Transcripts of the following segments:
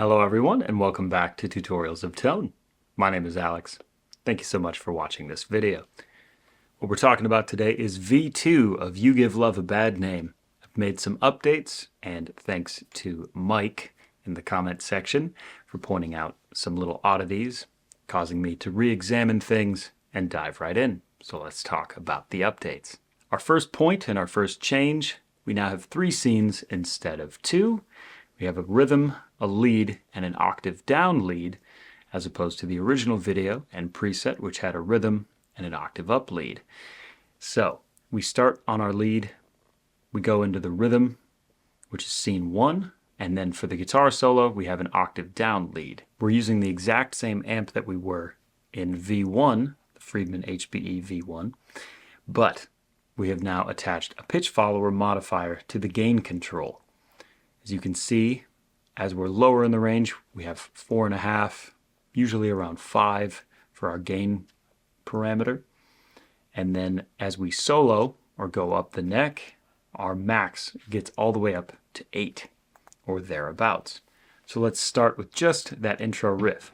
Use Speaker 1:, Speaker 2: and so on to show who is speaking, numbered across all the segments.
Speaker 1: Hello everyone and welcome back to Tutorials of Tone. My name is Alex. Thank you so much for watching this video. What we're talking about today is V2 of You Give Love a Bad Name. I've made some updates, and thanks to Mike in the comment section for pointing out some little oddities, causing me to re-examine things and dive right in. So let's talk about the updates. Our first point and our first change, we now have 3 scenes instead of 2. We have a rhythm, a lead, and an octave down lead, as opposed to the original video and preset, which had a rhythm and an octave up lead. So we start on our lead, we go into the rhythm, which is scene 1, and then for the guitar solo, we have an octave down lead. We're using the exact same amp that we were in V1, the Friedman HBE V1, but we have now attached a pitch follower modifier to the gain control. As you can see, as we're lower in the range, we have 4.5, usually around 5 for our gain parameter. And then as we solo or go up the neck, our max gets all the way up to 8 or thereabouts. So let's start with just that intro riff.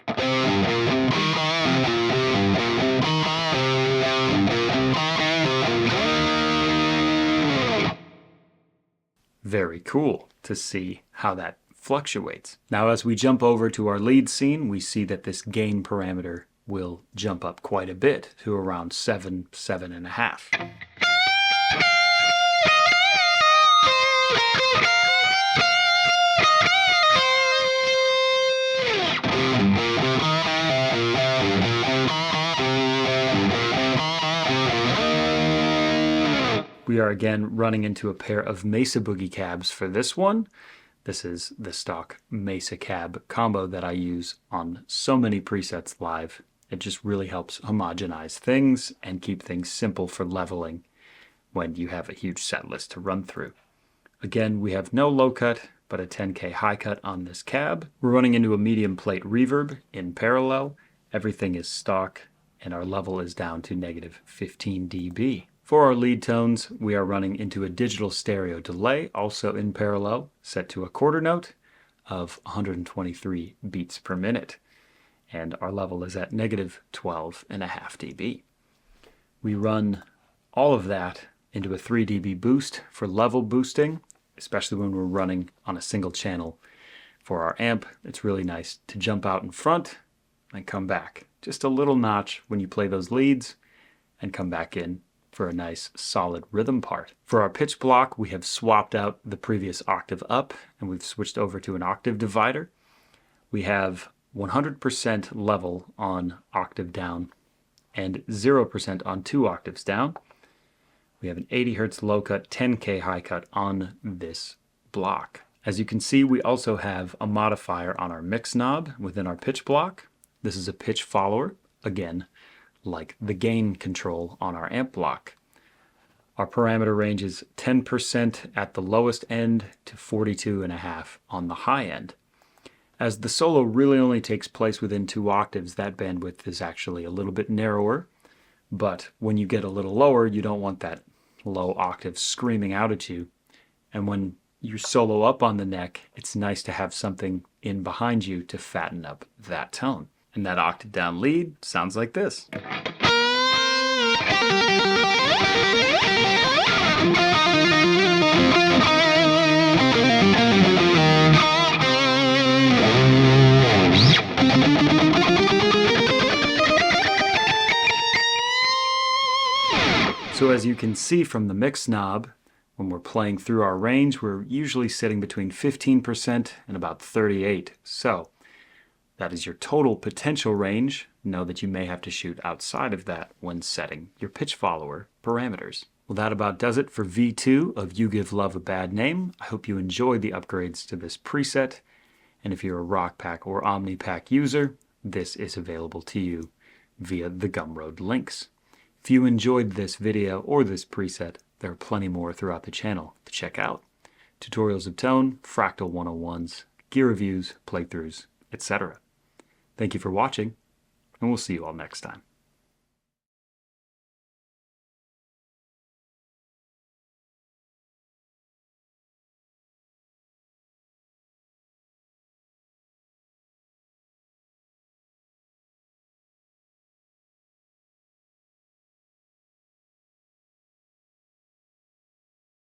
Speaker 1: Very cool to see how that fluctuates. Now as we jump over to our lead scene, we see that this gain parameter will jump up quite a bit to around 7, 7.5. We are again running into a pair of Mesa Boogie cabs for this one. This is the stock Mesa cab combo that I use on so many presets live. It just really helps homogenize things and keep things simple for leveling when you have a huge set list to run through. Again, we have no low cut, but a 10K high cut on this cab. We're running into a medium plate reverb in parallel. Everything is stock, and our level is down to -15 dB. For our lead tones, we are running into a digital stereo delay, also in parallel, set to a quarter note of 123 beats per minute. And our level is at -12.5 dB. We run all of that into a 3 dB boost for level boosting, especially when we're running on a single channel. For our amp, it's really nice to jump out in front and come back. Just a little notch when you play those leads and come back in for a nice solid rhythm part. For our pitch block, we have swapped out the previous octave up and we've switched over to an octave divider. We have 100% level on octave down and 0% on 2 octaves down. We have an 80 Hz low cut, 10K high cut on this block. As you can see, we also have a modifier on our mix knob within our pitch block. This is a pitch follower, again, like the gain control on our amp block. Our parameter range is 10% at the lowest end to 42.5 on the high end. As the solo really only takes place within 2 octaves, that bandwidth is actually a little bit narrower, but when you get a little lower, you don't want that low octave screaming out at you. And when you solo up on the neck, it's nice to have something in behind you to fatten up that tone. And that octave down lead sounds like this. So as you can see from the mix knob, when we're playing through our range, we're usually sitting between 15% and about 38%. So that is your total potential range. Know that you may have to shoot outside of that when setting your pitch follower parameters. Well, that about does it for V2 of You Give Love a Bad Name. I hope you enjoyed the upgrades to this preset. And if you're a Rock Pack or Omni Pack user, this is available to you via the Gumroad links. If you enjoyed this video or this preset, there are plenty more throughout the channel to check out. Tutorials of tone, Fractal 101s, gear reviews, playthroughs, etc. Thank you for watching, and we'll see you all next time.